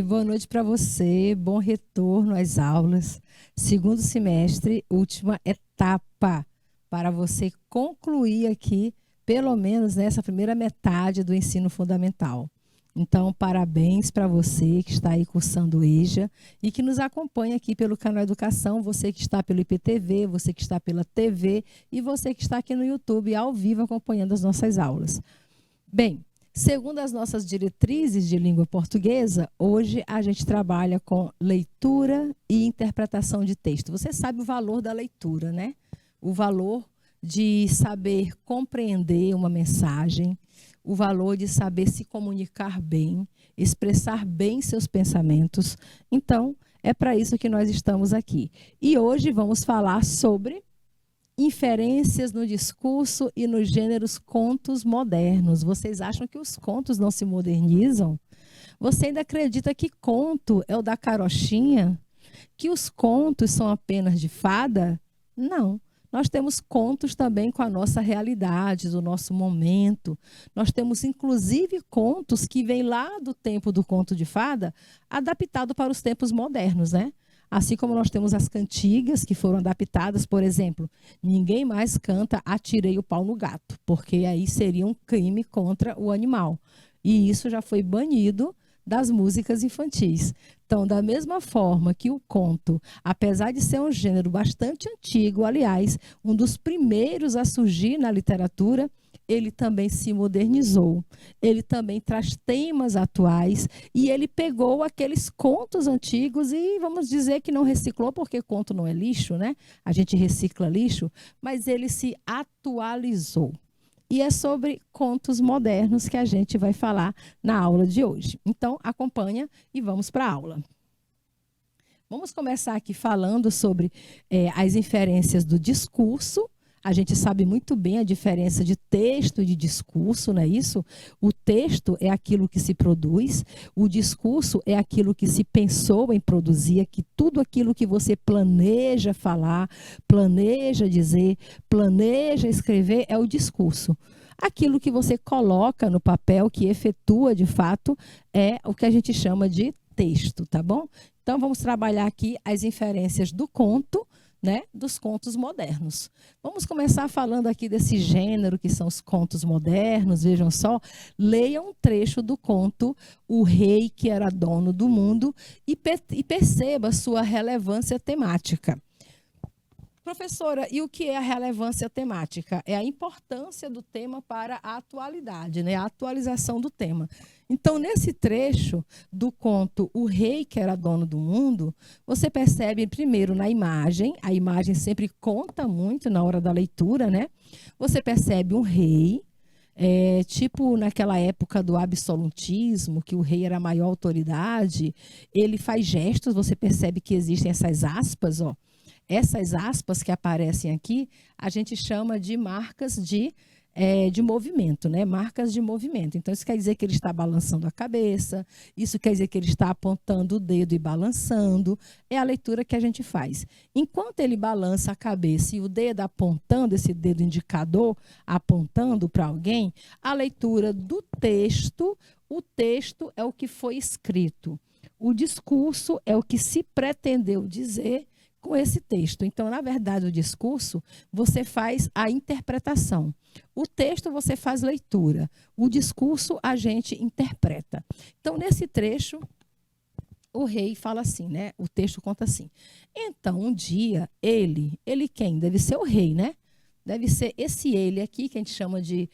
Boa noite para você, bom retorno às aulas. Segundo semestre, última etapa para você concluir aqui, pelo menos nessa primeira metade do ensino fundamental. Então, parabéns para você que está aí cursando o EJA e que nos acompanha aqui pelo canal Educação, você que está pelo IPTV, você que está pela TV e você que está aqui no YouTube ao vivo acompanhando as nossas aulas. Bem, segundo as nossas diretrizes de língua portuguesa, hoje a gente trabalha com leitura e interpretação de texto. Você sabe o valor da leitura, né? O valor de saber compreender uma mensagem, o valor de saber se comunicar bem, expressar bem seus pensamentos. Então, é para isso que nós estamos aqui. E hoje vamos falar sobre inferências no discurso e nos gêneros contos modernos. Vocês acham que os contos não se modernizam? Você ainda acredita que conto é o da carochinha? Que os contos são apenas de fada? Não. Nós temos contos também com a nossa realidade, do nosso momento. Nós temos, inclusive, contos que vêm lá do tempo do conto de fada, adaptado para os tempos modernos, né? Assim como nós temos as cantigas que foram adaptadas, por exemplo, ninguém mais canta "Atirei o pau no gato", porque aí seria um crime contra o animal. E isso já foi banido das músicas infantis. Então, da mesma forma que o conto, apesar de ser um gênero bastante antigo, aliás, um dos primeiros a surgir na literatura, ele também se modernizou, ele também traz temas atuais e ele pegou aqueles contos antigos e vamos dizer que não reciclou, porque conto não é lixo, né? A gente recicla lixo, mas ele se atualizou. E é sobre contos modernos que a gente vai falar na aula de hoje. Então, acompanha e vamos para a aula. Vamos começar aqui falando sobre as inferências do discurso. A gente sabe muito bem a diferença de texto e de discurso, não é isso? O texto é aquilo que se produz, o discurso é aquilo que se pensou em produzir, que tudo aquilo que você planeja falar, planeja dizer, planeja escrever é o discurso. Aquilo que você coloca no papel, que efetua de fato, é o que a gente chama de texto, tá bom? Então vamos trabalhar aqui as inferências do conto, né, dos contos modernos. Vamos começar falando aqui desse gênero que são os contos modernos. Vejam só, leiam um trecho do conto O Rei que Era Dono do Mundo e perceba sua relevância temática. Professora, e o que é a relevância temática? É a importância do tema para a atualidade, né? A atualização do tema. Então, nesse trecho do conto O Rei que Era Dono do Mundo, você percebe primeiro na imagem, a imagem sempre conta muito na hora da leitura, né? Você percebe um rei, tipo naquela época do absolutismo, que o rei era a maior autoridade, ele faz gestos, você percebe que existem essas aspas, ó. Essas aspas que aparecem aqui, a gente chama de marcas de movimento, né? Marcas de movimento. Então, isso quer dizer que ele está balançando a cabeça, isso quer dizer que ele está apontando o dedo e balançando. É a leitura que a gente faz. Enquanto ele balança a cabeça e o dedo apontando, esse dedo indicador apontando para alguém, a leitura do texto, o texto é o que foi escrito. O discurso é o que se pretendeu dizer com esse texto. Então, na verdade, o discurso, você faz a interpretação. O texto, você faz leitura. O discurso, a gente interpreta. Então, nesse trecho, o rei fala assim, né? O texto conta assim. Então, um dia, ele quem? Deve ser o rei, né? Deve ser esse ele aqui, que a gente chama de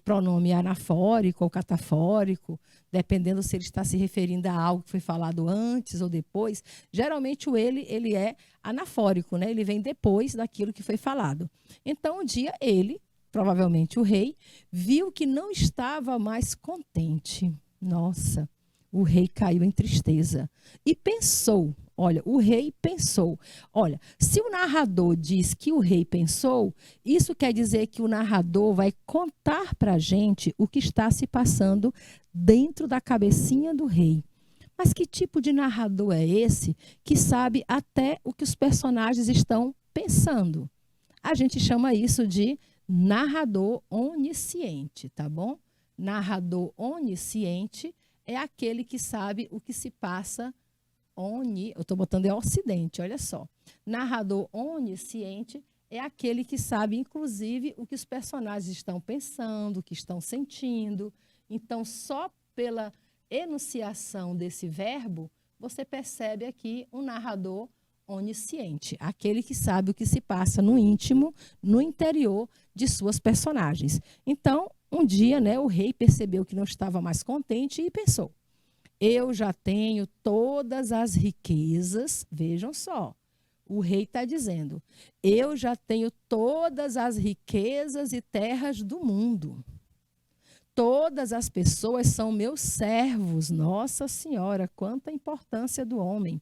pronome anafórico ou catafórico, dependendo se ele está se referindo a algo que foi falado antes ou depois. Geralmente o ele é anafórico, né? Ele vem depois daquilo que foi falado. Então, um dia ele, provavelmente o rei, viu que não estava mais contente. Nossa, o rei caiu em tristeza e pensou. Olha, o rei pensou. Olha, se o narrador diz que o rei pensou, isso quer dizer que o narrador vai contar para a gente o que está se passando dentro da cabecinha do rei. Mas que tipo de narrador é esse que sabe até o que os personagens estão pensando? A gente chama isso de narrador onisciente, tá bom? Narrador onisciente é aquele que sabe o que se passa eu estou botando é ocidente, olha só. Narrador onisciente é aquele que sabe, inclusive, o que os personagens estão pensando, o que estão sentindo. Então, só pela enunciação desse verbo, você percebe aqui um narrador onisciente, aquele que sabe o que se passa no íntimo, no interior de suas personagens. Então, um dia, né, o rei percebeu que não estava mais contente e pensou: eu já tenho todas as riquezas, vejam só, o rei está dizendo, eu já tenho todas as riquezas e terras do mundo. Todas as pessoas são meus servos. Nossa Senhora, quanta importância do homem.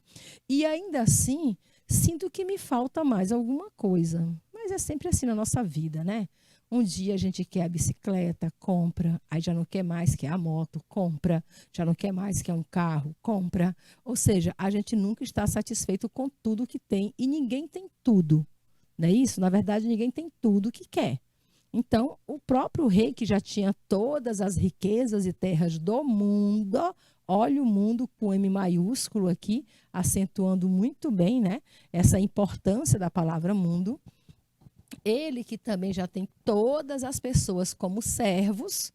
E ainda assim, sinto que me falta mais alguma coisa. Mas é sempre assim na nossa vida, né? Um dia a gente quer a bicicleta, compra, aí já não quer mais, quer a moto, compra, já não quer mais, quer um carro, compra. Ou seja, a gente nunca está satisfeito com tudo que tem e ninguém tem tudo. Não é isso? Na verdade, ninguém tem tudo que quer. Então, o próprio rei, que já tinha todas as riquezas e terras do mundo, olha o mundo com M maiúsculo aqui, acentuando muito bem, né, essa importância da palavra mundo. Ele que também já tem todas as pessoas como servos.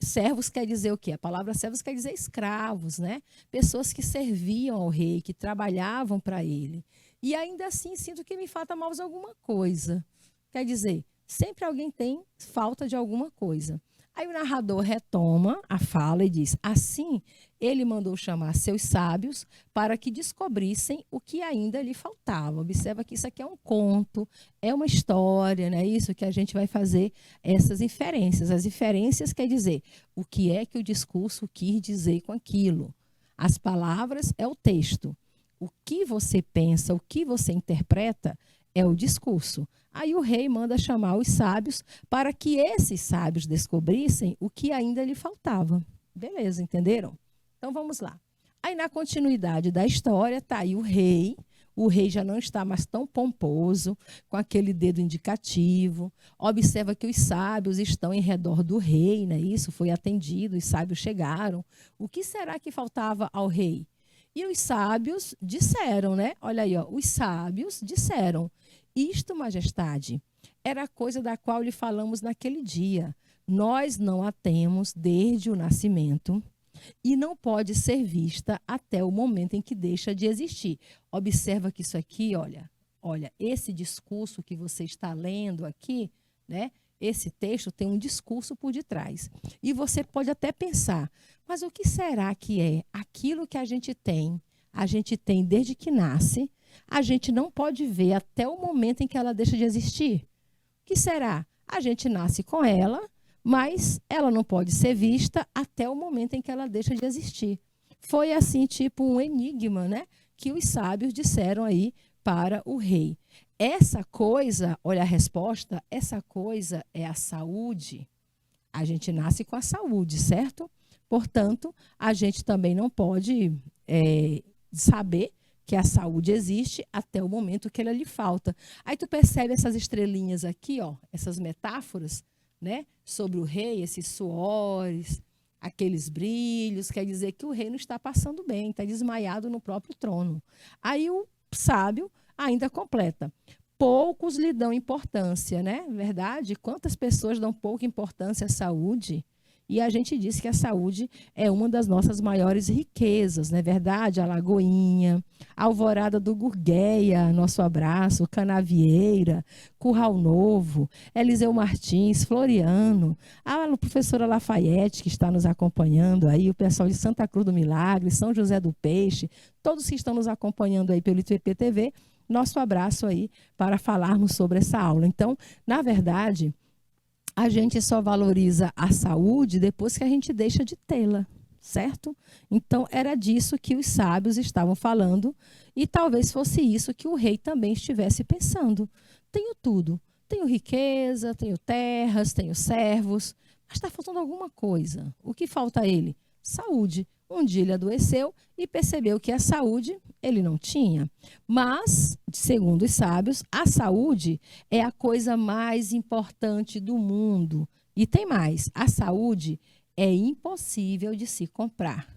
Servos quer dizer o quê? A palavra servos quer dizer escravos, né? Pessoas que serviam ao rei, que trabalhavam para ele. E ainda assim sinto que me falta mais alguma coisa. Quer dizer, sempre alguém tem falta de alguma coisa. Aí o narrador retoma a fala e diz: assim, ele mandou chamar seus sábios para que descobrissem o que ainda lhe faltava. Observa que isso aqui é um conto, é uma história, não é isso que a gente vai fazer essas inferências. As inferências quer dizer o que é que o discurso quis dizer com aquilo. As palavras é o texto. O que você pensa, o que você interpreta é o discurso. Aí o rei manda chamar os sábios para que esses sábios descobrissem o que ainda lhe faltava. Beleza, entenderam? Então vamos lá. Aí na continuidade da história está aí o rei. O rei já não está mais tão pomposo, com aquele dedo indicativo. Observa que os sábios estão em redor do rei, né? Isso foi atendido, os sábios chegaram. O que será que faltava ao rei? E os sábios disseram, né? Olha aí, ó, os sábios disseram: isto, majestade, era a coisa da qual lhe falamos naquele dia. Nós não a temos desde o nascimento e não pode ser vista até o momento em que deixa de existir. Observa que isso aqui, olha, esse discurso que você está lendo aqui, né? Esse texto tem um discurso por detrás. E você pode até pensar, mas o que será que é aquilo que a gente tem desde que nasce, a gente não pode ver até o momento em que ela deixa de existir? O que será? A gente nasce com ela, mas ela não pode ser vista até o momento em que ela deixa de existir. Foi assim, tipo um enigma, né? Que os sábios disseram aí para o rei. Essa coisa, olha a resposta, essa coisa é a saúde. A gente nasce com a saúde, certo? Portanto, a gente também não pode saber que a saúde existe até o momento que ela lhe falta. Aí tu percebe essas estrelinhas aqui, ó, essas metáforas, né, sobre o rei, esses suores, aqueles brilhos, quer dizer que o rei não está passando bem, está desmaiado no próprio trono. Aí o sábio ainda completa: poucos lhe dão importância, né? Verdade? Quantas pessoas dão pouca importância à saúde? E a gente diz que a saúde é uma das nossas maiores riquezas, não é verdade? A Lagoinha, a Alvorada do Gurgueia, nosso abraço, Canavieira, Curral Novo, Eliseu Martins, Floriano, a professora Lafayette, que está nos acompanhando aí, o pessoal de Santa Cruz do Milagre, São José do Peixe, todos que estão nos acompanhando aí pelo ITP-TV, nosso abraço aí para falarmos sobre essa aula. Então, na verdade, a gente só valoriza a saúde depois que a gente deixa de tê-la, certo? Então, era disso que os sábios estavam falando e talvez fosse isso que o rei também estivesse pensando. Tenho tudo, tenho riqueza, tenho terras, tenho servos, mas está faltando alguma coisa. O que falta a ele? Saúde. Um dia ele adoeceu e percebeu que a saúde ele não tinha. Mas, segundo os sábios, a saúde é a coisa mais importante do mundo. E tem mais, a saúde é impossível de se comprar.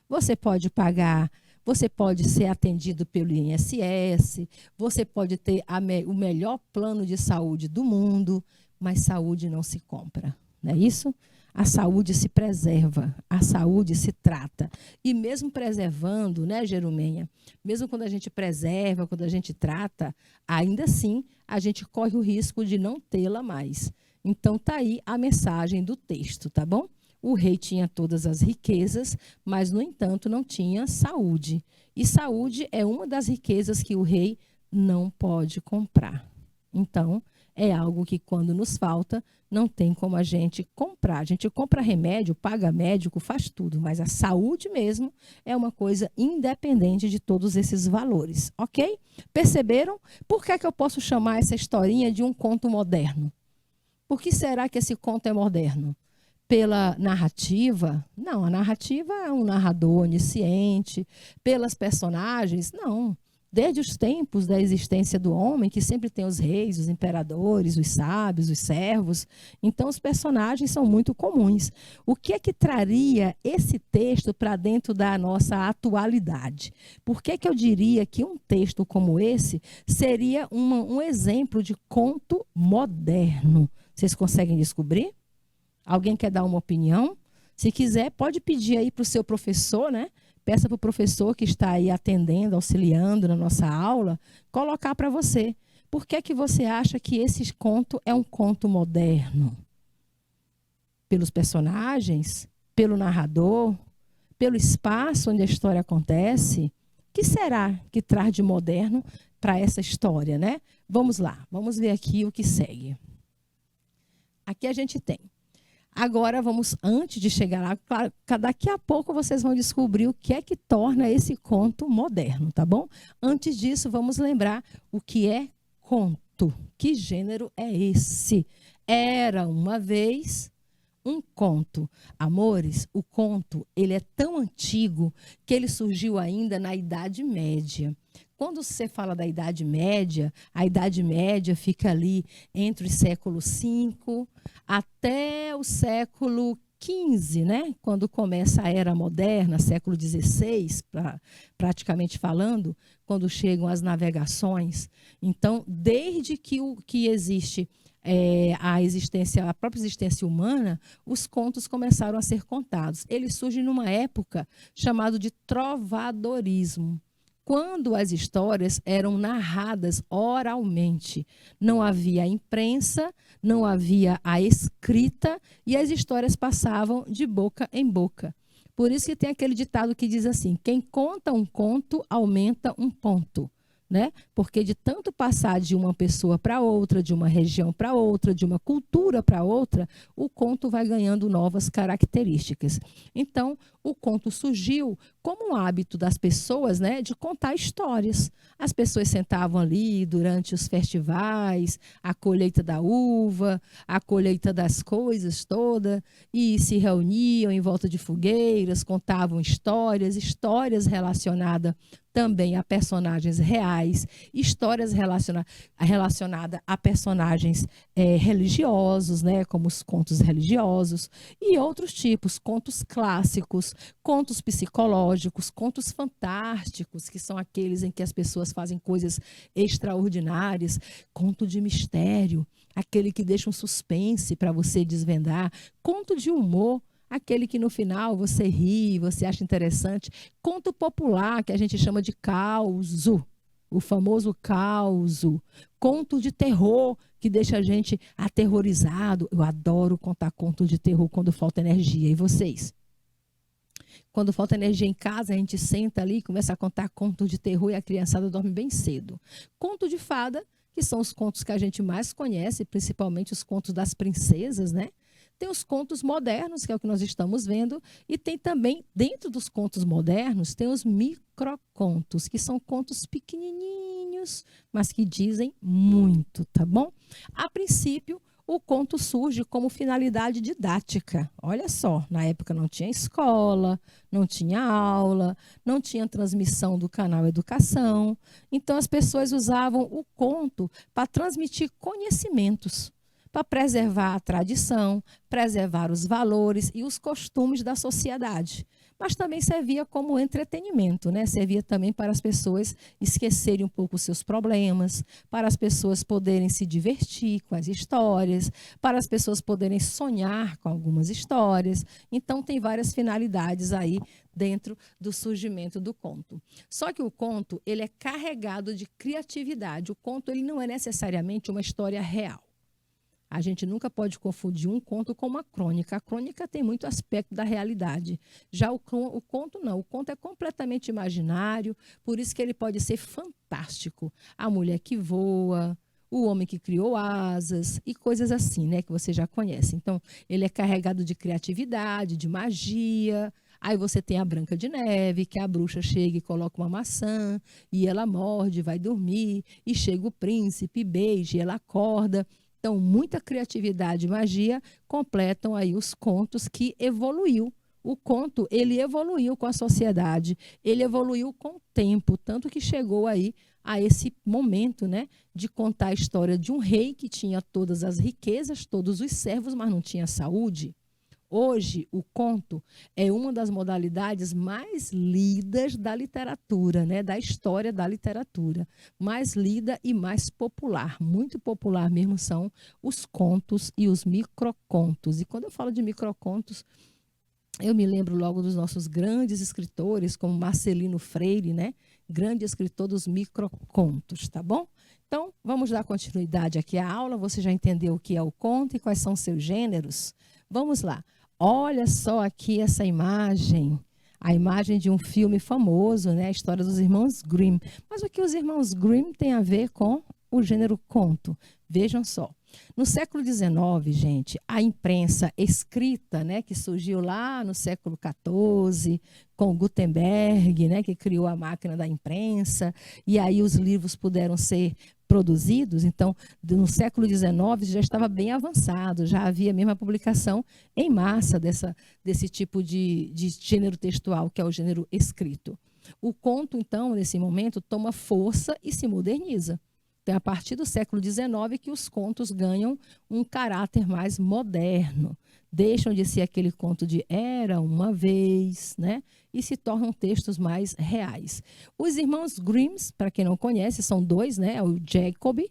Você pode pagar, você pode ser atendido pelo INSS, você pode ter o melhor plano de saúde do mundo, mas saúde não se compra, não é isso? A saúde se preserva, a saúde se trata. E mesmo preservando, né, Jerumenha? Mesmo quando a gente preserva, quando a gente trata, ainda assim a gente corre o risco de não tê-la mais. Então tá aí a mensagem do texto, tá bom? O rei tinha todas as riquezas, mas, no entanto, não tinha saúde. E saúde é uma das riquezas que o rei não pode comprar. Então, é algo que, quando nos falta, não tem como a gente comprar. A gente compra remédio, paga médico, faz tudo, mas a saúde mesmo é uma coisa independente de todos esses valores, ok? Perceberam? Por que é que eu posso chamar essa historinha de um conto moderno? Por que será que esse conto é moderno? Pela narrativa? Não, a narrativa é um narrador onisciente. Pelas personagens? Não. Desde os tempos da existência do homem, que sempre tem os reis, os imperadores, os sábios, os servos. Então, os personagens são muito comuns. O que é que traria esse texto para dentro da nossa atualidade? Por que eu diria que um texto como esse seria um exemplo de conto moderno? Vocês conseguem descobrir? Alguém quer dar uma opinião? Se quiser, pode pedir aí para o seu professor, né? Peça para o professor que está aí atendendo, auxiliando na nossa aula, colocar para você. Por que que você acha que esse conto é um conto moderno? Pelos personagens? Pelo narrador? Pelo espaço onde a história acontece? O que será que traz de moderno para essa história, né? Vamos lá, vamos ver aqui o que segue. Aqui a gente tem. Agora, vamos, antes de chegar lá, daqui a pouco vocês vão descobrir o que é que torna esse conto moderno, tá bom? Antes disso, vamos lembrar o que é conto. Que gênero é esse? Era uma vez um conto. Amores, o conto, ele é tão antigo que ele surgiu ainda na Idade Média. Quando você fala da Idade Média, a Idade Média fica ali entre o século V até o século XV, né? Quando começa a Era Moderna, século XVI, praticamente falando, quando chegam as navegações. Então, desde que existe a própria existência humana, os contos começaram a ser contados. Eles surgem numa época chamada de trovadorismo, quando as histórias eram narradas oralmente. Não havia imprensa, não havia a escrita, e as histórias passavam de boca em boca. Por isso que tem aquele ditado que diz assim: quem conta um conto aumenta um ponto. Né? Porque de tanto passar de uma pessoa para outra, de uma região para outra, de uma cultura para outra, o conto vai ganhando novas características. Então, o conto surgiu como um hábito das pessoas, né, de contar histórias. As pessoas sentavam ali durante os festivais, a colheita da uva, a colheita das coisas toda, e se reuniam em volta de fogueiras, contavam histórias relacionadas também a personagens reais, histórias relacionadas a personagens religiosos, né, como os contos religiosos, e outros tipos, contos clássicos, contos psicológicos, contos fantásticos, que são aqueles em que as pessoas fazem coisas extraordinárias, conto de mistério, aquele que deixa um suspense para você desvendar, conto de humor, aquele que no final você ri, você acha interessante. Conto popular, que a gente chama de causo, o famoso causo. Conto de terror, que deixa a gente aterrorizado. Eu adoro contar conto de terror quando falta energia. E vocês? Quando falta energia em casa, a gente senta ali e começa a contar conto de terror e a criançada dorme bem cedo. Conto de fada, que são os contos que a gente mais conhece, principalmente os contos das princesas, né? Tem os contos modernos, que é o que nós estamos vendo, e tem também, dentro dos contos modernos, tem os microcontos, que são contos pequenininhos, mas que dizem muito, tá bom? A princípio, o conto surge como finalidade didática. Olha só, na época não tinha escola, não tinha aula, não tinha transmissão do canal Educação. Então, as pessoas usavam o conto para transmitir conhecimentos, para preservar a tradição, preservar os valores e os costumes da sociedade. mas também servia como entretenimento, né? Servia também para as pessoas esquecerem um pouco os seus problemas, para as pessoas poderem se divertir com as histórias, para as pessoas poderem sonhar com algumas histórias. Então, tem várias finalidades aí dentro do surgimento do conto. Só que o conto, ele é carregado de criatividade. O conto, ele não é necessariamente uma história real. A gente nunca pode confundir um conto com uma crônica. A crônica tem muito aspecto da realidade. Já o conto não. O conto é completamente imaginário, por isso que ele pode ser fantástico. A mulher que voa, o homem que criou asas e coisas assim, né, que você já conhece. Então, ele é carregado de criatividade, de magia. Aí você tem a Branca de Neve, que a bruxa chega e coloca uma maçã, e ela morde, vai dormir, e chega o príncipe, beija, e ela acorda. Então, muita criatividade e magia completam aí os contos que evoluiu. O conto, ele evoluiu com a sociedade, ele evoluiu com o tempo, tanto que chegou aí a esse momento, né, de contar a história de um rei que tinha todas as riquezas, todos os servos, mas não tinha saúde. Hoje, o conto é uma das modalidades mais lidas da literatura, né? Da história da literatura. Mais lida e mais popular. Muito popular mesmo são os contos e os microcontos. E quando eu falo de microcontos, eu me lembro logo dos nossos grandes escritores, como Marcelino Freire, né? Grande escritor dos microcontos, tá bom? Então, vamos dar continuidade aqui à aula. Você já entendeu o que é o conto e quais são seus gêneros? Vamos lá. Olha só aqui essa imagem, a imagem de um filme famoso, né? A história dos irmãos Grimm. Mas o que os irmãos Grimm têm a ver com o gênero conto? Vejam só. No século XIX, gente, a imprensa escrita, né, que surgiu lá no século XIV, com Gutenberg, né, que criou a máquina da imprensa, e aí os livros puderam ser produzidos. Então, no século XIX já estava bem avançado, já havia mesmo a publicação em massa desse tipo de gênero textual, que é o gênero escrito. O conto, então, nesse momento, toma força e se moderniza. Então, é a partir do século XIX que os contos ganham um caráter mais moderno. Deixam de ser aquele conto de era uma vez, né? E se tornam textos mais reais. Os irmãos Grimm, para quem não conhece, são dois, né? É o Jacob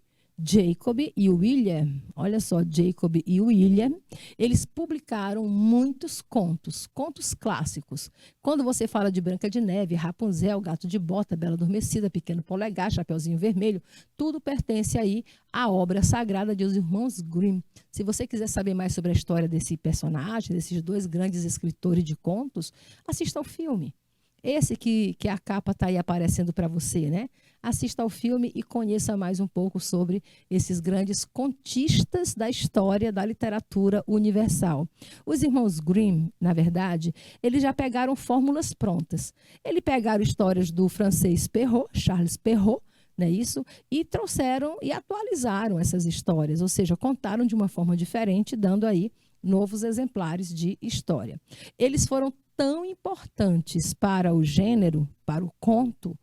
e o William. Olha só, Jacob e William. Eles publicaram muitos contos, contos clássicos. Quando você fala de Branca de Neve, Rapunzel, Gato de Bota, Bela Adormecida, Pequeno Polegar, Chapeuzinho Vermelho, tudo pertence aí à obra sagrada dos irmãos Grimm. Se você quiser saber mais sobre a história desse personagem, desses dois grandes escritores de contos, assista ao filme. Esse que a capa está aí aparecendo para você, né? Assista ao filme e conheça mais um pouco sobre esses grandes contistas da história da literatura universal. Os irmãos Grimm, na verdade, eles já pegaram fórmulas prontas. Eles pegaram histórias do francês Perrault, Charles Perrault, né, isso, e trouxeram e atualizaram essas histórias, ou seja, contaram de uma forma diferente, dando aí novos exemplares de história. Eles foram tão importantes para o gênero, para o conto,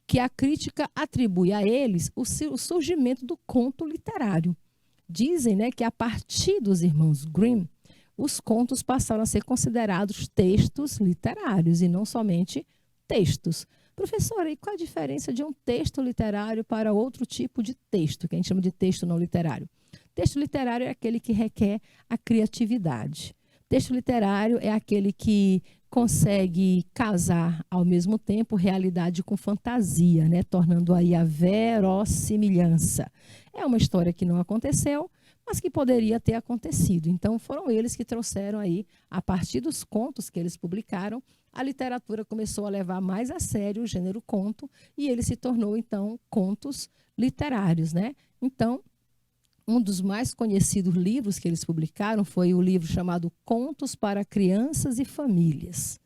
que a crítica atribui a eles o surgimento do conto literário. Dizem, né, que a partir dos irmãos Grimm, os contos passaram a ser considerados textos literários e não somente textos. Professora, e qual a diferença de um texto literário para outro tipo de texto, que a gente chama de texto não literário? Texto literário é aquele que requer a criatividade. Texto literário é aquele que consegue casar ao mesmo tempo realidade com fantasia, né? Tornando aí a verossimilhança. É uma história que não aconteceu, mas que poderia ter acontecido. Então, foram eles que trouxeram aí, a partir dos contos que eles publicaram, a literatura começou a levar mais a sério o gênero conto e ele se tornou, então, contos literários, né? Então, um dos mais conhecidos livros que eles publicaram foi o livro chamado Contos para Crianças e Famílias,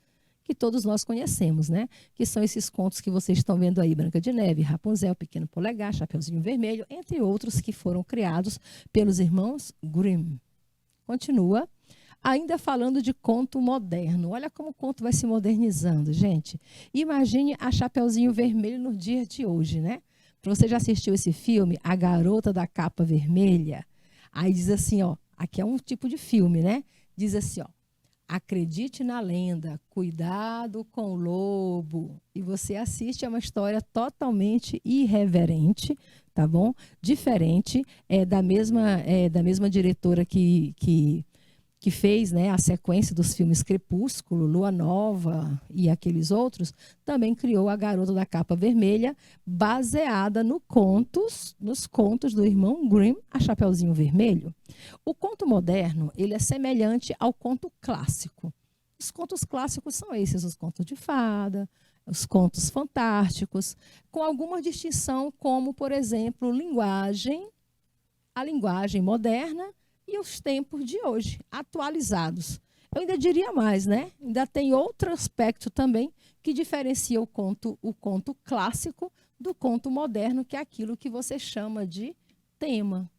que todos nós conhecemos, né? Que são esses contos que vocês estão vendo aí, Branca de Neve, Rapunzel, Pequeno Polegar, Chapeuzinho Vermelho, entre outros que foram criados pelos irmãos Grimm. Continua. Ainda falando de conto moderno. Olha como o conto vai se modernizando, gente. Imagine a Chapeuzinho Vermelho no dia de hoje, né? Você já assistiu esse filme, A Garota da Capa Vermelha? Aí diz assim, ó, aqui é um tipo de filme, né? Diz assim, ó, Acredite na lenda, cuidado com o lobo. E você assiste a uma história totalmente irreverente, tá bom? Diferente, da mesma diretora que fez, né, a sequência dos filmes Crepúsculo, Lua Nova e aqueles outros, também criou A Garota da Capa Vermelha, baseada nos contos do irmão Grimm, A Chapeuzinho Vermelho. O conto moderno, ele é semelhante ao conto clássico. Os contos clássicos são esses, os contos de fada, os contos fantásticos, com alguma distinção, como, por exemplo, a linguagem moderna e os tempos de hoje, atualizados. Eu ainda diria mais, né? Ainda tem outro aspecto também que diferencia o conto clássico do conto moderno, que é aquilo que você chama de tema.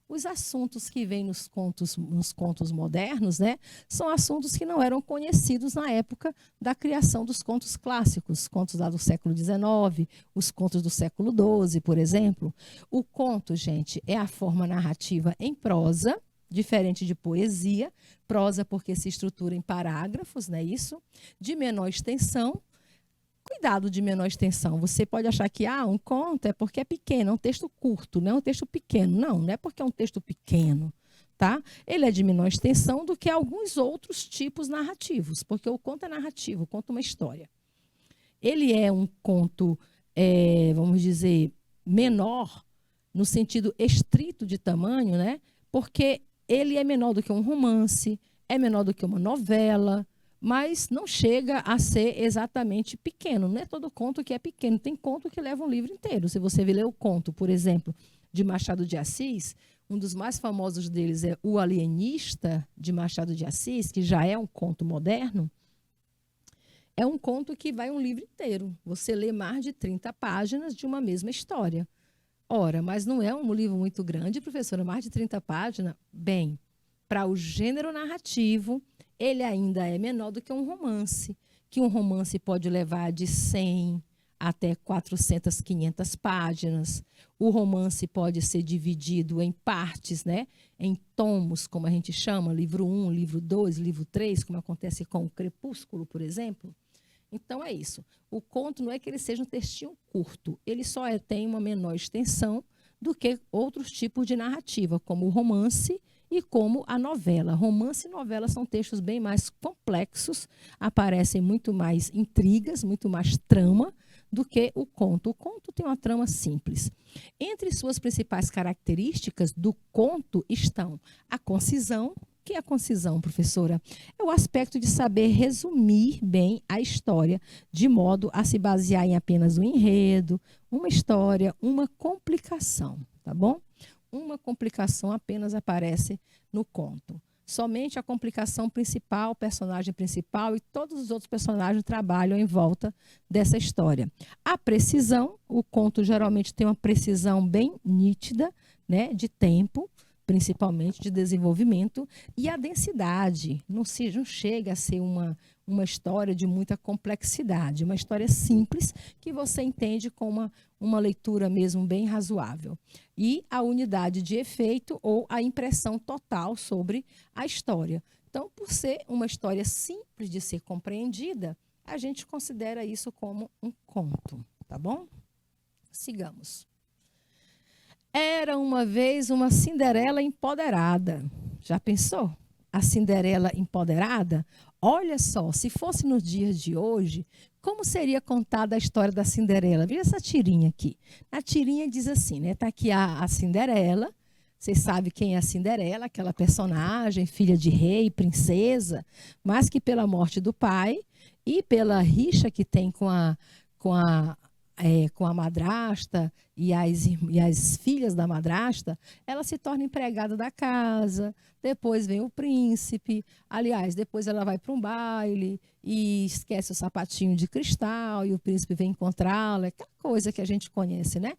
Os assuntos que vêm nos contos modernos, né, são assuntos que não eram conhecidos na época da criação dos contos clássicos, contos lá do século XIX, os contos do século XII, por exemplo. O conto, gente, é a forma narrativa em prosa, diferente de poesia, prosa porque se estrutura em parágrafos, não é isso? De menor extensão. Cuidado de menor extensão. Você pode achar que um conto é porque é pequeno, é um texto curto, não é um texto pequeno. Não é porque é um texto pequeno, tá? Ele é de menor extensão do que alguns outros tipos narrativos, porque o conto é narrativo, o conto é uma história. Ele é um conto, vamos dizer, menor, no sentido estrito de tamanho, né? Porque ele é menor do que um romance, é menor do que uma novela, mas não chega a ser exatamente pequeno. Não é todo conto que é pequeno. Tem conto que leva um livro inteiro. Se você ler o conto, por exemplo, de Machado de Assis, um dos mais famosos deles é O Alienista, de Machado de Assis, que já é um conto moderno. É um conto que vai um livro inteiro. Você lê mais de 30 páginas de uma mesma história. Ora, mas não é um livro muito grande, professora, mais de 30 páginas? Bem, para o gênero narrativo, ele ainda é menor do que um romance, que um romance pode levar de 100 até 400, 500 páginas. O romance pode ser dividido em partes, né? Em tomos, como a gente chama, livro 1, livro 2, livro 3, como acontece com o Crepúsculo, por exemplo. Então, é isso. O conto não é que ele seja um textinho curto, ele só tem uma menor extensão do que outros tipos de narrativa, como o romance e como a novela. Romance e novela são textos bem mais complexos, aparecem muito mais intrigas, muito mais trama do que o conto. O conto tem uma trama simples. Entre suas principais características do conto estão a concisão. O que é a concisão, professora? É o aspecto de saber resumir bem a história, de modo a se basear em apenas um enredo, uma história, uma complicação, tá bom? Uma complicação apenas aparece no conto. Somente a complicação principal, o personagem principal e todos os outros personagens trabalham em volta dessa história. A precisão, o conto geralmente tem uma precisão bem nítida, né, de tempo, principalmente de desenvolvimento, e a densidade, não chega a ser uma história de muita complexidade, uma história simples que você entende com uma leitura mesmo bem razoável. E a unidade de efeito ou a impressão total sobre a história. Então, por ser uma história simples de ser compreendida, a gente considera isso como um conto, tá bom? Sigamos. Era uma vez uma Cinderela empoderada. Já pensou? A Cinderela empoderada? Olha só, se fosse nos dias de hoje, como seria contada a história da Cinderela? Veja essa tirinha aqui. A tirinha diz assim, né? Está aqui a Cinderela. Vocês sabem quem é a Cinderela, aquela personagem, filha de rei, princesa, mas que pela morte do pai e pela rixa que tem com a madrasta e as filhas da madrasta, ela se torna empregada da casa, depois vem o príncipe, aliás, depois ela vai para um baile e esquece o sapatinho de cristal e o príncipe vem encontrá-la, aquela coisa que a gente conhece, né?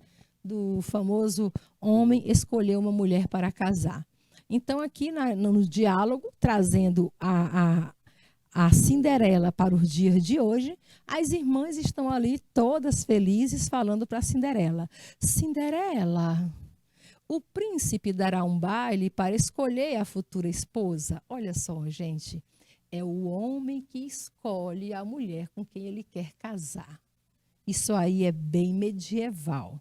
Do famoso homem escolher uma mulher para casar. Então, aqui no diálogo, trazendo a Cinderela para os dias de hoje, as irmãs estão ali todas felizes falando para a Cinderela: Cinderela, o príncipe dará um baile para escolher a futura esposa. Olha só, gente, é o homem que escolhe a mulher com quem ele quer casar. Isso aí é bem medieval.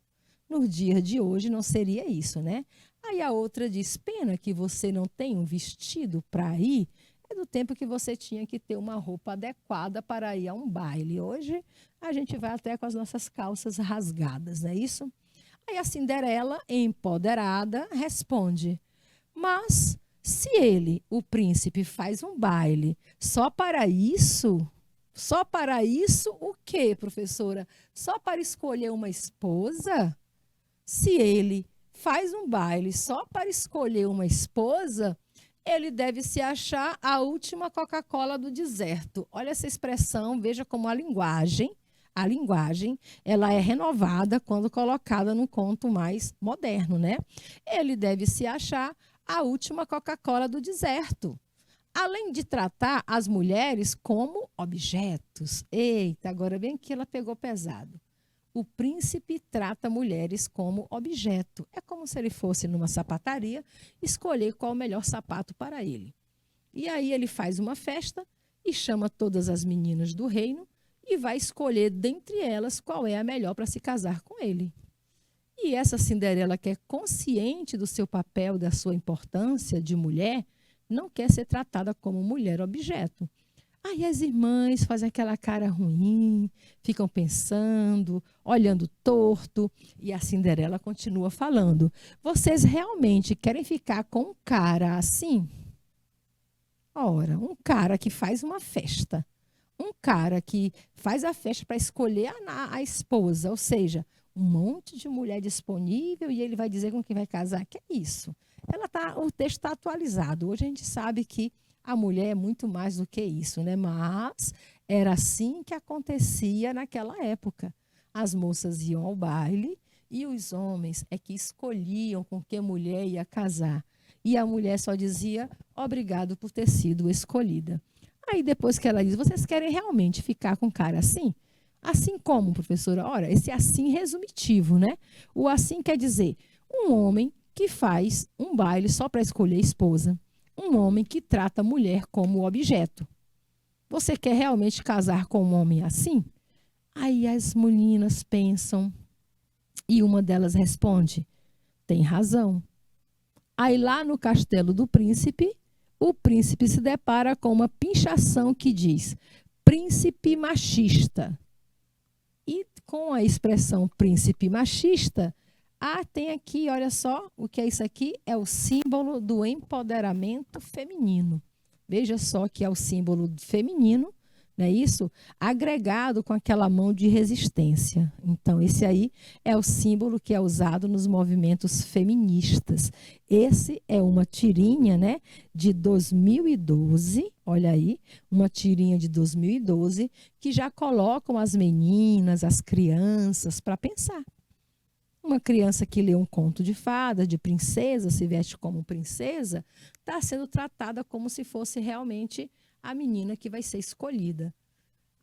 No dia de hoje não seria isso, né? Aí a outra diz: pena que você não tem um vestido para ir. É do tempo que você tinha que ter uma roupa adequada para ir a um baile. Hoje a gente vai até com as nossas calças rasgadas, não é isso? Aí a Cinderela, empoderada, responde: mas se ele, o príncipe, faz um baile só para isso? Só para isso o quê, professora? Só para escolher uma esposa? Se ele faz um baile só para escolher uma esposa, ele deve se achar a última Coca-Cola do deserto. Olha essa expressão, veja como a linguagem, ela é renovada quando colocada num conto mais moderno, né? Ele deve se achar a última Coca-Cola do deserto. Além de tratar as mulheres como objetos. Eita, agora bem que ela pegou pesado. O príncipe trata mulheres como objeto. É como se ele fosse numa sapataria escolher qual o melhor sapato para ele. E aí ele faz uma festa e chama todas as meninas do reino e vai escolher dentre elas qual é a melhor para se casar com ele. E essa Cinderela, que é consciente do seu papel, da sua importância de mulher, não quer ser tratada como mulher objeto. Aí as irmãs fazem aquela cara ruim, ficam pensando, olhando torto, e a Cinderela continua falando: vocês realmente querem ficar com um cara assim? Ora, um cara que faz uma festa, um cara que faz a festa para escolher a esposa, ou seja, um monte de mulher disponível e ele vai dizer com quem vai casar. Que é isso? O texto está atualizado. Hoje a gente sabe que a mulher é muito mais do que isso, né? Mas era assim que acontecia naquela época. As moças iam ao baile e os homens é que escolhiam com que mulher ia casar. E a mulher só dizia: obrigado por ter sido escolhida. Aí depois que ela diz: vocês querem realmente ficar com um cara assim? Assim como, professora? Ora, esse assim resumitivo, né? O assim quer dizer um homem que faz um baile só para escolher esposa. Um homem que trata a mulher como objeto. Você quer realmente casar com um homem assim? Aí as meninas pensam e uma delas responde: tem razão. Aí lá no castelo do príncipe, o príncipe se depara com uma pinchação que diz: príncipe machista. E com a expressão príncipe machista, tem aqui, olha só, o que é isso aqui? É o símbolo do empoderamento feminino. Veja só que é o símbolo feminino, não é isso? Agregado com aquela mão de resistência. Então, esse aí é o símbolo que é usado nos movimentos feministas. Esse é uma tirinha, né, de 2012, olha aí, uma tirinha de 2012, que já colocam as meninas, as crianças, para pensar. Uma criança que lê um conto de fada, de princesa, se veste como princesa, está sendo tratada como se fosse realmente a menina que vai ser escolhida.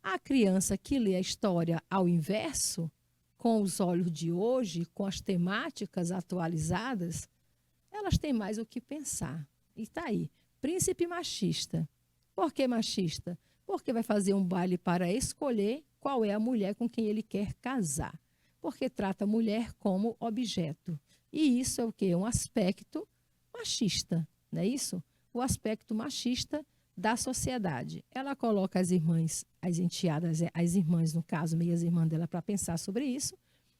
A criança que lê a história ao inverso, com os olhos de hoje, com as temáticas atualizadas, elas têm mais o que pensar. E está aí, príncipe machista. Por que machista? Porque vai fazer um baile para escolher qual é a mulher com quem ele quer casar. Porque trata a mulher como objeto. E isso é o quê? Um aspecto machista, não é isso? O aspecto machista da sociedade. Ela coloca as irmãs, as enteadas, as irmãs, no caso, meias irmãs dela, para pensar sobre isso,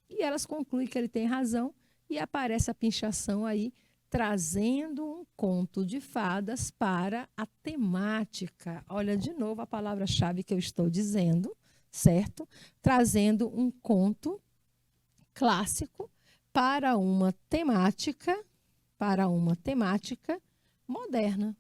e elas concluem que ele tem razão, e aparece a pinchação aí, trazendo um conto de fadas para a temática. Olha, de novo, a palavra-chave que eu estou dizendo, certo? Trazendo um conto clássico para uma temática moderna.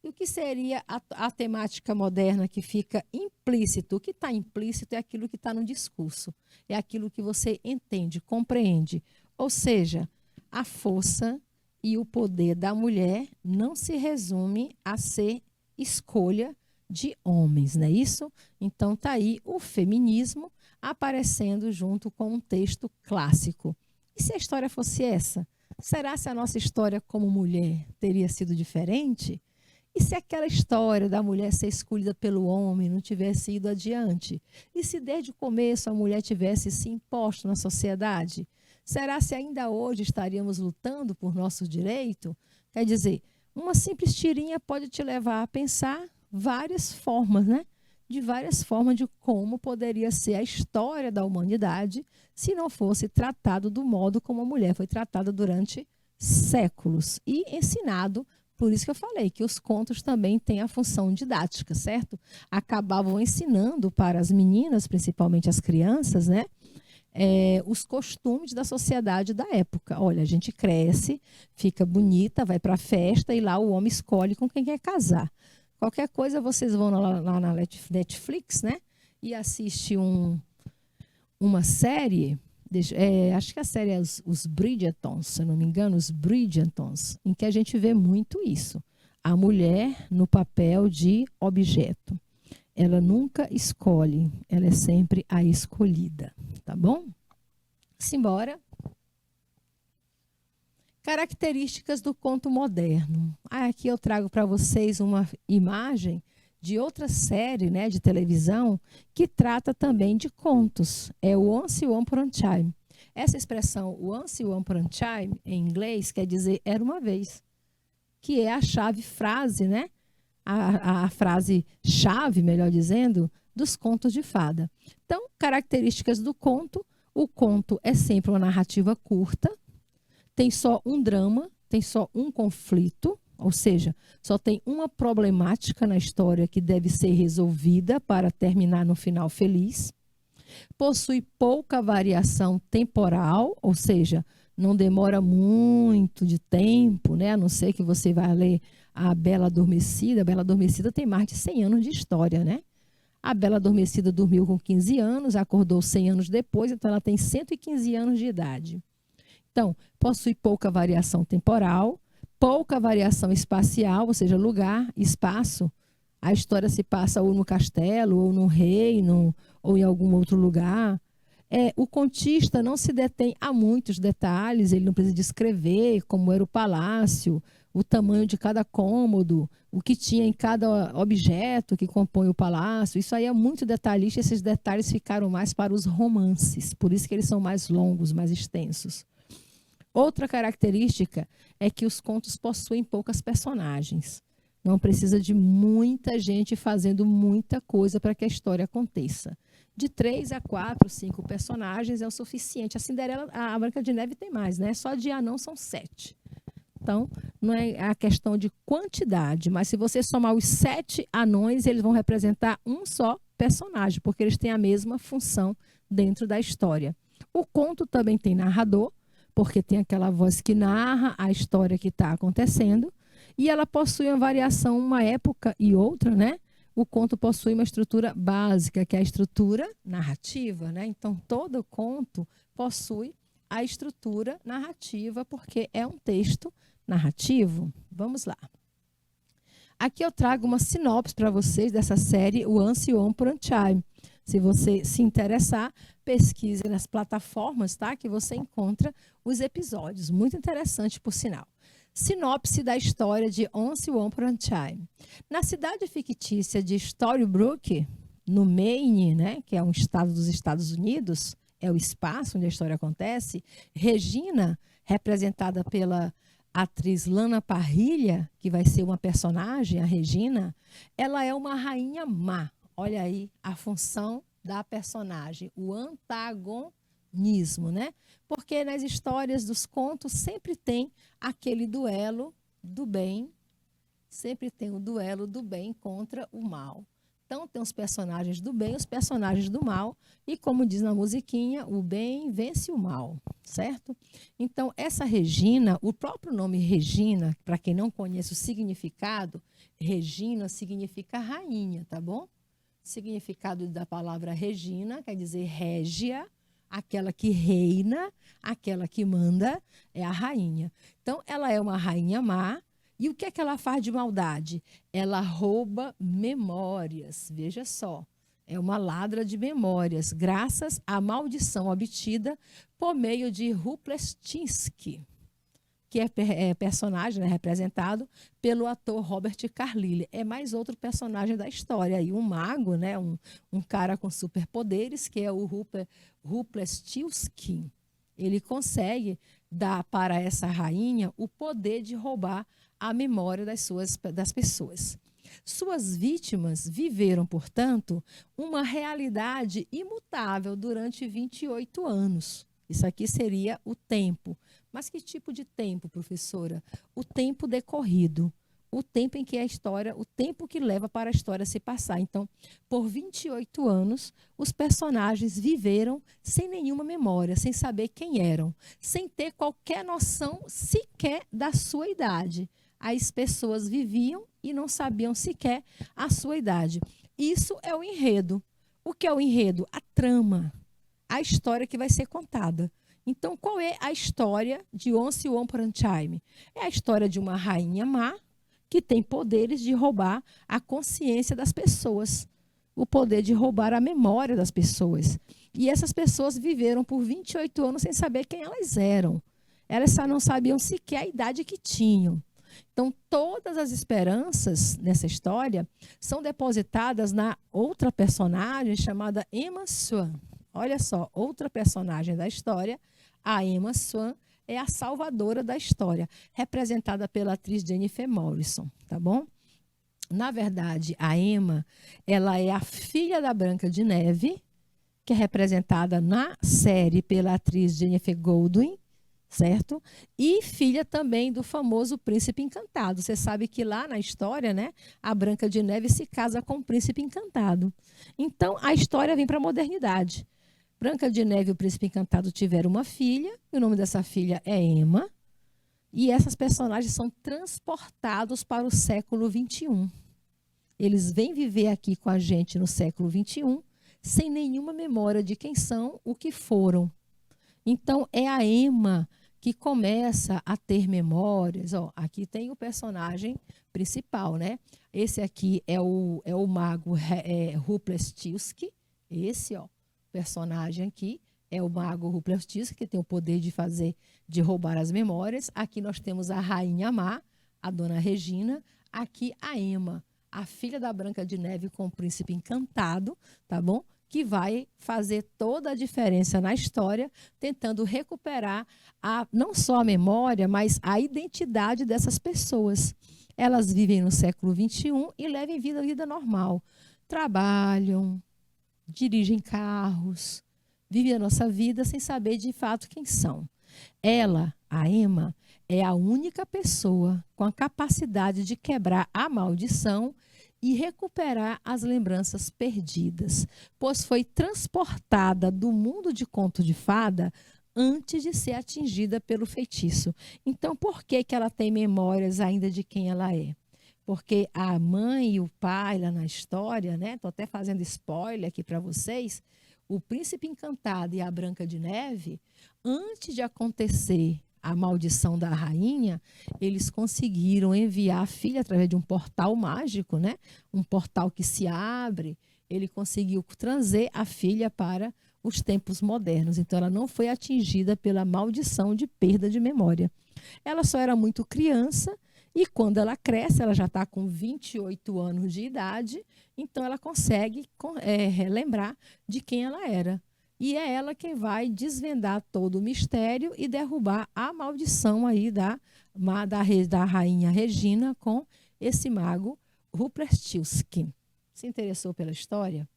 E o que seria a temática moderna que fica implícito? O que está implícito é aquilo que está no discurso, é aquilo que você entende, compreende. Ou seja, a força e o poder da mulher não se resume a ser escolha de homens, não é isso? Então está aí o feminismo aparecendo junto com um texto clássico. E se a história fosse essa? Será que a nossa história como mulher teria sido diferente? E se aquela história da mulher ser escolhida pelo homem não tivesse ido adiante? E se desde o começo a mulher tivesse se imposto na sociedade? Será se ainda hoje estaríamos lutando por nosso direito? Quer dizer, uma simples tirinha pode te levar a pensar várias formas, né? De várias formas de como poderia ser a história da humanidade se não fosse tratado do modo como a mulher foi tratada durante séculos e ensinado. Por isso que eu falei que os contos também têm a função didática, certo? Acabavam ensinando para as meninas, principalmente as crianças, né? Os costumes da sociedade da época. Olha, a gente cresce, fica bonita, vai para a festa e lá o homem escolhe com quem quer casar. Qualquer coisa, vocês vão lá na Netflix, né? E assistem uma série, acho que a série é os Bridgertons, se eu não me engano, os Bridgertons, em que a gente vê muito isso. A mulher no papel de objeto. Ela nunca escolhe, ela é sempre a escolhida, tá bom? Simbora. Características do conto moderno. Aqui eu trago para vocês uma imagem de outra série, né, de televisão que trata também de contos. É o Once Upon a Time. Essa expressão, Once Upon a Time, em inglês, quer dizer era uma vez, que é a chave frase, né? A frase chave, melhor dizendo, dos contos de fada. Então, características do conto. O conto é sempre uma narrativa curta, tem só um drama, tem só um conflito, ou seja, só tem uma problemática na história que deve ser resolvida para terminar no final feliz. Possui pouca variação temporal, ou seja, não demora muito de tempo, né? A não ser que você vá ler a Bela Adormecida. A Bela Adormecida tem mais de 100 anos de história, né? A Bela Adormecida dormiu com 15 anos, acordou 100 anos depois, então ela tem 115 anos de idade. Então, possui pouca variação temporal, pouca variação espacial, ou seja, lugar, espaço. A história se passa ou no castelo, ou no reino, ou em algum outro lugar. O contista não se detém a muitos detalhes, ele não precisa descrever como era o palácio, o tamanho de cada cômodo, o que tinha em cada objeto que compõe o palácio. Isso aí é muito detalhista, esses detalhes ficaram mais para os romances, por isso que eles são mais longos, mais extensos. Outra característica é que os contos possuem poucas personagens. Não precisa de muita gente fazendo muita coisa para que a história aconteça. De 3 a 4, 5 personagens é o suficiente. A Cinderela, a Branca de Neve tem mais, né? Só de anão são 7. Então, não é a questão de quantidade, mas se você somar os 7 anões, eles vão representar um só personagem, porque eles têm a mesma função dentro da história. O conto também tem narrador, porque tem aquela voz que narra a história que está acontecendo, e ela possui uma variação, uma época e outra, né? O conto possui uma estrutura básica, que é a estrutura narrativa, né? Então, todo conto possui a estrutura narrativa, porque é um texto narrativo. Vamos lá. Aqui eu trago uma sinopse para vocês dessa série Once Upon a Time. Se você se interessar, pesquise nas plataformas, tá? Que você encontra os episódios. Muito interessante, por sinal. Sinopse da história de Once Upon a Time. Na cidade fictícia de Storybrooke, no Maine, né, que é um estado dos Estados Unidos, é o espaço onde a história acontece, Regina, representada pela atriz Lana Parrilla, que vai ser uma personagem, a Regina, ela é uma rainha má. Olha aí a função da personagem, o antagonismo, né? Porque nas histórias dos contos sempre tem aquele duelo do bem, sempre tem o duelo do bem contra o mal. Então tem os personagens do bem, os personagens do mal, e como diz na musiquinha, o bem vence o mal, certo? Então essa Regina, o próprio nome Regina, para quem não conhece o significado, Regina significa rainha, tá bom? Significado da palavra Regina quer dizer régia, aquela que reina, aquela que manda, é a rainha. Então, ela é uma rainha má. E o que é que ela faz de maldade? Ela rouba memórias. Veja só, é uma ladra de memórias, graças à maldição obtida por meio de Rumpelstiltskin. que é personagem, né, representado pelo ator Robert Carlyle. É mais outro personagem da história. E um mago, né, um cara com superpoderes, que é o Rumpelstiltskin. Ele consegue dar para essa rainha o poder de roubar a memória das pessoas. Suas vítimas viveram, portanto, uma realidade imutável durante 28 anos. Isso aqui seria o tempo. Mas que tipo de tempo, professora? O tempo decorrido. O tempo em que a história, o tempo que leva para a história se passar. Então, por 28 anos, os personagens viveram sem nenhuma memória, sem saber quem eram, sem ter qualquer noção sequer da sua idade. As pessoas viviam e não sabiam sequer a sua idade. Isso é o enredo. O que é o enredo? A trama, a história que vai ser contada. Então, qual é a história de Once Upon a Time? É a história de uma rainha má que tem poderes de roubar a consciência das pessoas, o poder de roubar a memória das pessoas. E essas pessoas viveram por 28 anos sem saber quem elas eram. Elas só não sabiam sequer a idade que tinham. Então, todas as esperanças nessa história são depositadas na outra personagem chamada Emma Swan. Olha só, outra personagem da história, a Emma Swan, é a salvadora da história, representada pela atriz Jennifer Morrison, tá bom? Na verdade, a Emma, ela é a filha da Branca de Neve, que é representada na série pela atriz Jennifer Goldwyn, certo? E filha também do famoso Príncipe Encantado. Você sabe que lá na história, né, a Branca de Neve se casa com o Príncipe Encantado. Então, a história vem para a modernidade. Branca de Neve e o Príncipe Encantado tiveram uma filha, e o nome dessa filha é Emma, e essas personagens são transportados para o século XXI. Eles vêm viver aqui com a gente no século XXI, sem nenhuma memória de quem são, o que foram. Então, é a Emma que começa a ter memórias. Ó, aqui tem o personagem principal, né? Esse aqui é o mago Rumpelstiltskin. Esse, ó, personagem aqui é o mago Rumpelstiltskin, que tem o poder de roubar as memórias. Aqui nós temos a rainha má, a dona Regina. Aqui a Emma, a filha da Branca de Neve com o príncipe encantado, tá bom? Que vai fazer toda a diferença na história, tentando recuperar não só a memória, mas a identidade dessas pessoas. Elas vivem no século XXI e levam vida normal. Trabalham, dirigem carros, vivem a nossa vida sem saber de fato quem são. Ela, a Emma, é a única pessoa com a capacidade de quebrar a maldição e recuperar as lembranças perdidas, pois foi transportada do mundo de conto de fada antes de ser atingida pelo feitiço. Então, por que ela tem memórias ainda de quem ela é? Porque a mãe e o pai lá na história, né? Estou até fazendo spoiler aqui para vocês. O Príncipe Encantado e a Branca de Neve, antes de acontecer a maldição da rainha, eles conseguiram enviar a filha através de um portal mágico, né? Um portal que se abre. Ele conseguiu trazer a filha para os tempos modernos. Então, ela não foi atingida pela maldição de perda de memória. Ela só era muito criança e quando ela cresce, ela já está com 28 anos de idade, então ela consegue lembrar de quem ela era. E é ela quem vai desvendar todo o mistério e derrubar a maldição aí da rainha Regina com esse mago Rumpelstiltskin. Se interessou pela história?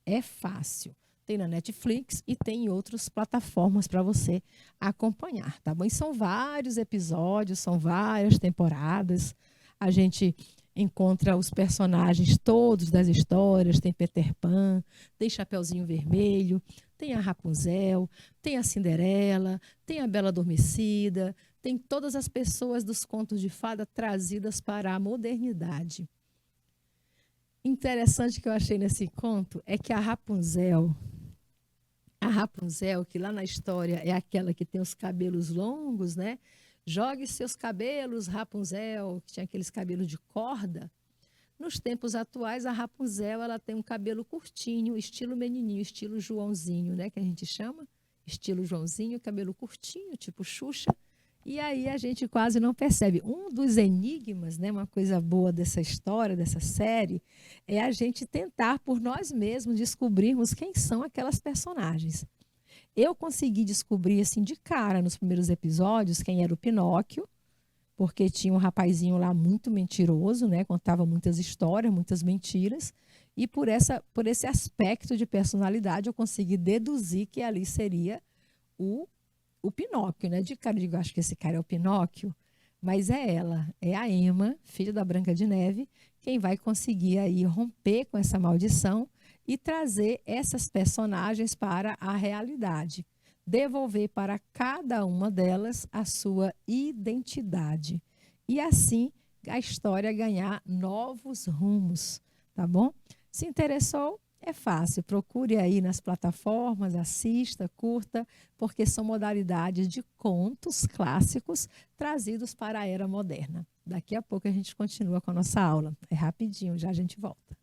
É fácil. Tem na Netflix e tem em outras plataformas para você acompanhar, tá bom? E são vários episódios, são várias temporadas. A gente encontra os personagens todos das histórias. Tem Peter Pan, tem Chapeuzinho Vermelho, tem a Rapunzel, tem a Cinderela, tem a Bela Adormecida, tem todas as pessoas dos contos de fada trazidas para a modernidade. Interessante que eu achei nesse conto é que a Rapunzel, que lá na história é aquela que tem os cabelos longos, né? Jogue seus cabelos, Rapunzel, que tinha aqueles cabelos de corda. Nos tempos atuais, a Rapunzel ela tem um cabelo curtinho, estilo menininho, estilo Joãozinho, né? Que a gente chama. Estilo Joãozinho, cabelo curtinho, tipo Xuxa. E aí a gente quase não percebe. Um dos enigmas, né, uma coisa boa dessa história, dessa série, é a gente tentar por nós mesmos descobrirmos quem são aquelas personagens. Eu consegui descobrir assim de cara nos primeiros episódios quem era o Pinóquio, porque tinha um rapazinho lá muito mentiroso, né? Contava muitas histórias, muitas mentiras, e por esse aspecto de personalidade eu consegui deduzir que ali seria o, o Pinóquio, né? De cara eu digo, acho que esse cara é o Pinóquio, mas é ela, é a Emma, filha da Branca de Neve, quem vai conseguir aí romper com essa maldição e trazer essas personagens para a realidade, devolver para cada uma delas a sua identidade. E assim a história ganhar novos rumos, tá bom? Se interessou? É fácil, procure aí nas plataformas, assista, curta, porque são modalidades de contos clássicos trazidos para a era moderna. Daqui a pouco a gente continua com a nossa aula. É rapidinho, já a gente volta.